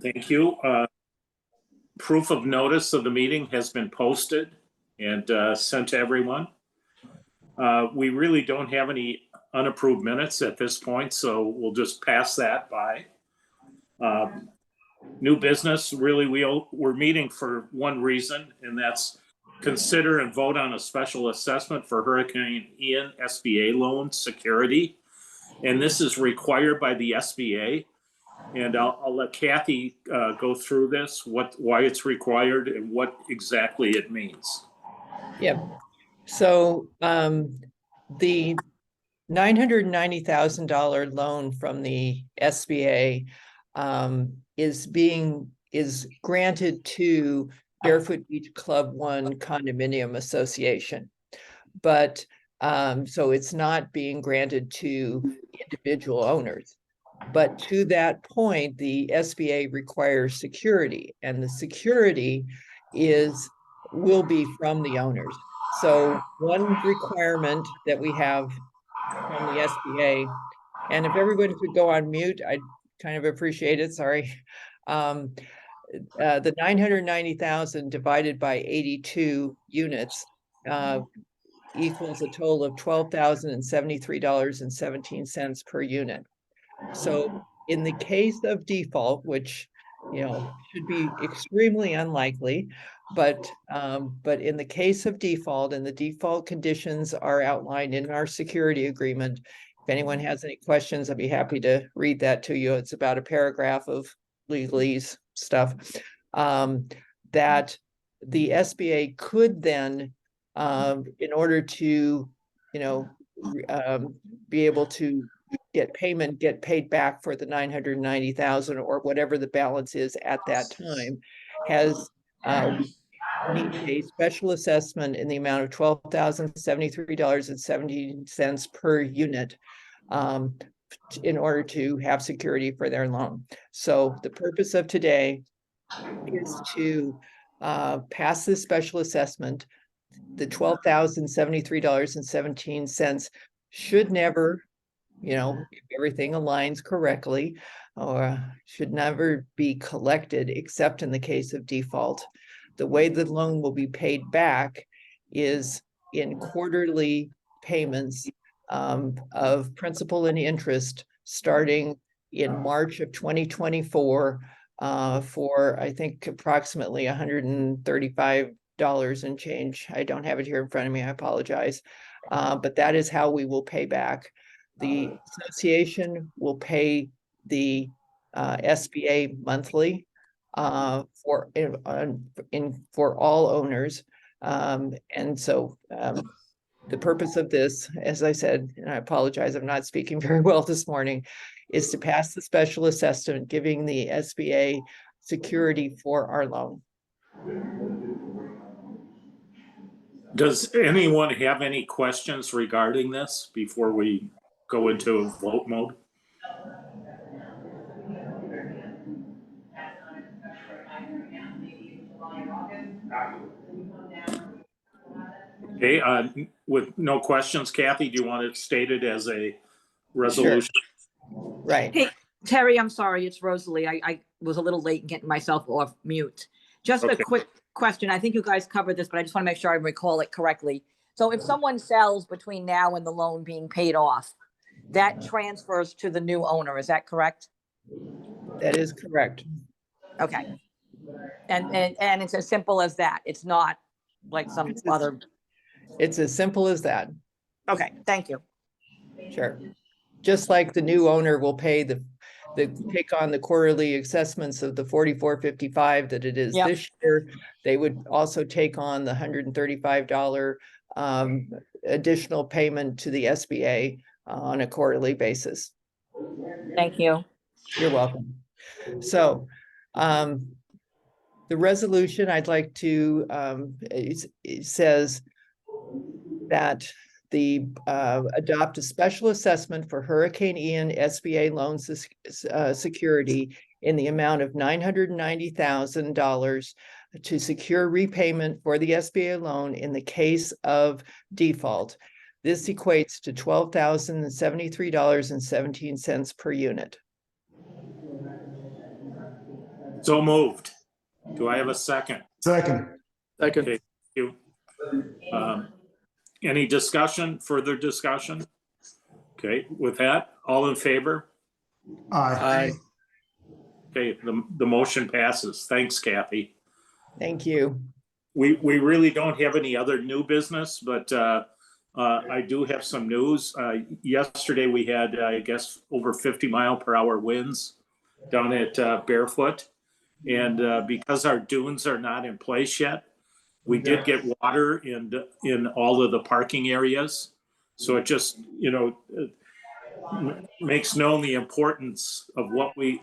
Thank you. Proof of notice of the meeting has been posted and sent to everyone. We really don't have any unapproved minutes at this point, so we'll just pass that by. New business, really, we're meeting for one reason, and that's consider and vote on a special assessment for Hurricane Ian SBA loan security. And this is required by the SBA. And I'll let Kathy go through this, why it's required and what exactly it means. Yep. So the $990,000 loan from the SBA is granted to Barefoot Beach Club One Condominium Association, but so it's not being granted to individual owners. But to that point, the SBA requires security, and the security will be from the owners. So one requirement that we have from the SBA, and if everybody could go on mute, I'd kind of appreciate it, sorry. The 990,000 divided by 82 units equals a total of $12,073.17 per unit. So in the case of default, which should be extremely unlikely, but in the case of default, and the default conditions are outlined in our security agreement. If anyone has any questions, I'd be happy to read that to you. It's about a paragraph of legalese stuff. That the SBA could then, in order to, be able to get paid back for the 990,000 or whatever the balance is at that time, has need a special assessment in the amount of $12,073.17 per unit in order to have security for their loan. So the purpose of today is to pass this special assessment. The $12,073.17 should never, if everything aligns correctly, or should never be collected except in the case of default. The way the loan will be paid back is in quarterly payments of principal and interest starting in March of 2024 for, I think, approximately $135 and change. I don't have it here in front of me, I apologize. But that is how we will pay back. The association will pay the SBA monthly for all owners. And so the purpose of this, as I said, and I apologize, I'm not speaking very well this morning, is to pass the special assessment, giving the SBA security for our loan. Does anyone have any questions regarding this before we go into vote mode? Okay, with no questions, Kathy, do you want it stated as a resolution? Sure. Right. Hey, Terry, I'm sorry, it's Rosalie. I was a little late in getting myself off mute. Just a quick question. I think you guys covered this, but I just want to make sure I recall it correctly. So if someone sells between now and the loan being paid off, that transfers to the new owner, is that correct? That is correct. Okay. And it's as simple as that. It's not like some other. It's as simple as that. Okay, thank you. Sure. Just like the new owner will pay take on the quarterly assessments of the $44.55 that it is this year, they would also take on the $135 additional payment to the SBA on a quarterly basis. Thank you. You're welcome. So the resolution I'd like to, it says that adopt a special assessment for Hurricane Ian SBA loans security in the amount of $990,000 to secure repayment for the SBA loan in the case of default. This equates to $12,073.17 per unit. So moved. Do I have a second? Second. Second. Okay. You. Any discussion, further discussion? Okay, with that, all in favor? Aye. Aye. Okay, the motion passes. Thanks, Kathy. Thank you. We really don't have any other new business, but I do have some news. Yesterday, we had, I guess, over 50-mile-per-hour winds down at Barefoot. And because our dunes are not in place yet, we did get water in all of the parking areas. So it just, makes known the importance of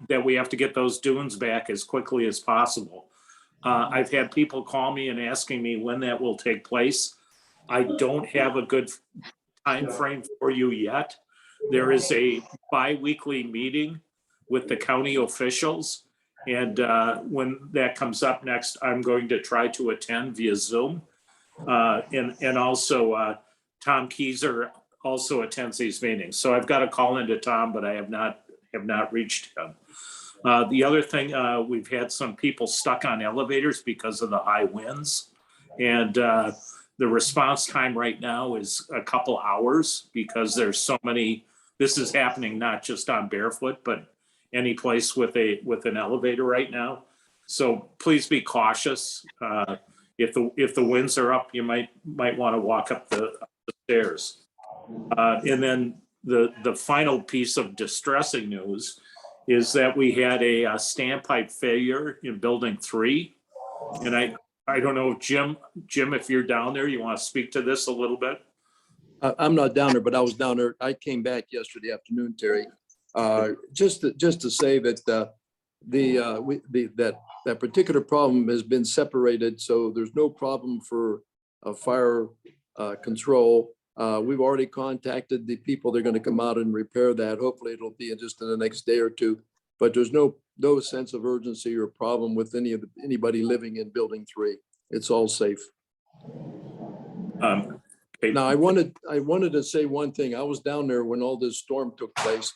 that we have to get those dunes back as quickly as possible. I've had people call me and asking me when that will take place. I don't have a good time frame for you yet. There is a bi-weekly meeting with the county officials. And when that comes up next, I'm going to try to attend via Zoom. And also Tom Keyser also attends these meetings. So I've got to call into Tom, but I have not reached him. The other thing, we've had some people stuck on elevators because of the high winds. And the response time right now is a couple hours because there's so many. This is happening not just on Barefoot, but any place with an elevator right now. So please be cautious. If the winds are up, you might want to walk up the stairs. And then the final piece of distressing news is that we had a standpipe failure in building 3. And I don't know, Jim, if you're down there, you want to speak to this a little bit? I'm not down there, but I was down there. I came back yesterday afternoon, Terry. Just to say that that particular problem has been separated, so there's no problem for fire control. We've already contacted the people. They're going to come out and repair that. Hopefully it'll be just in the next day or two, but there's no sense of urgency or problem with anybody living in building 3. It's all safe. Okay. Now I wanted to say one thing. I was down there when all this storm took place,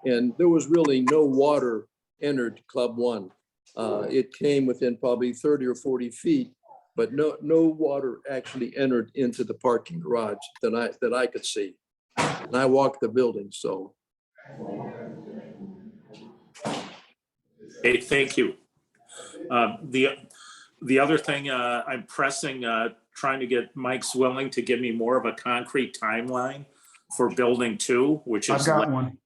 and there was really no water entered Club 1. It came within probably 30 or 40 feet, but no water actually entered into the parking garage that I could see. And I walked the building, so. Hey, thank you. The other thing, I'm pressing, trying to get Mike Zwilling to give me more of a concrete timeline for building 2, which is. I've got one.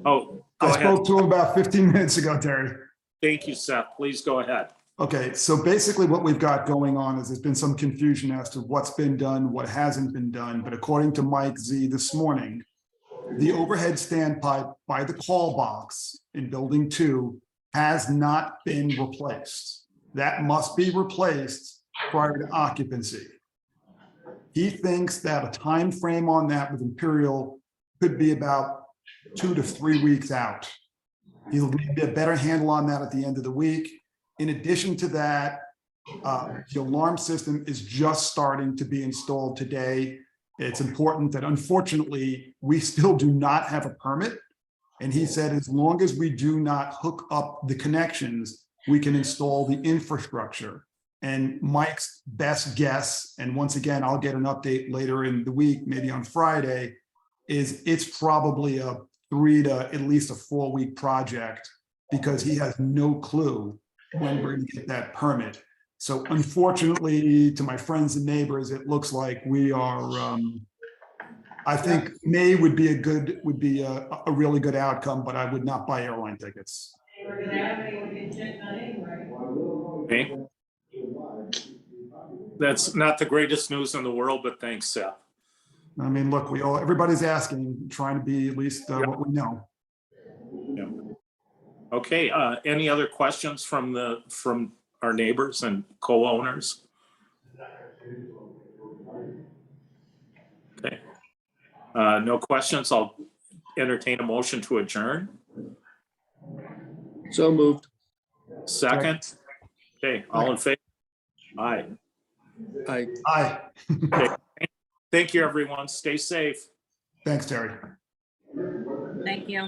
Oh, go I ahead. spoke to him about 15 minutes ago, Terry. Thank you, Seth. Please go ahead. Okay, so basically what we've got going on is there's been some confusion as to what's been done, what hasn't been done. But according to Mike Z this morning, the overhead standpipe by the call box in building 2 has not been replaced. That must be replaced prior to occupancy. He thinks that a time frame on that with Imperial could be about 2 to 3 weeks out. He'll get a better handle on that at the end of the week. In addition to that, the alarm system is just starting to be installed today. It's important that unfortunately, we still do not have a permit. And he said, as long as we do not hook up the connections, we can install the infrastructure. And Mike's best guess, and once again, I'll get an update later in the week, maybe on Friday, is it's probably a 3 to at least a 4-week project because he has no clue when we're going to get that permit. So unfortunately, to my friends and neighbors, it looks like we are, I think May would be a really good outcome, but I would not buy airline tickets. Okay. That's not the greatest news in the world, but thanks, Seth. I mean, look, everybody's asking, trying to be at least what we know. Yeah. Okay, any other questions from our neighbors and co-owners? Okay. No questions. I'll entertain a motion to adjourn. So moved. Second. Okay, all in favor? Aye. Aye. Thank you, everyone. Stay safe. Thanks, Terry. Thank you.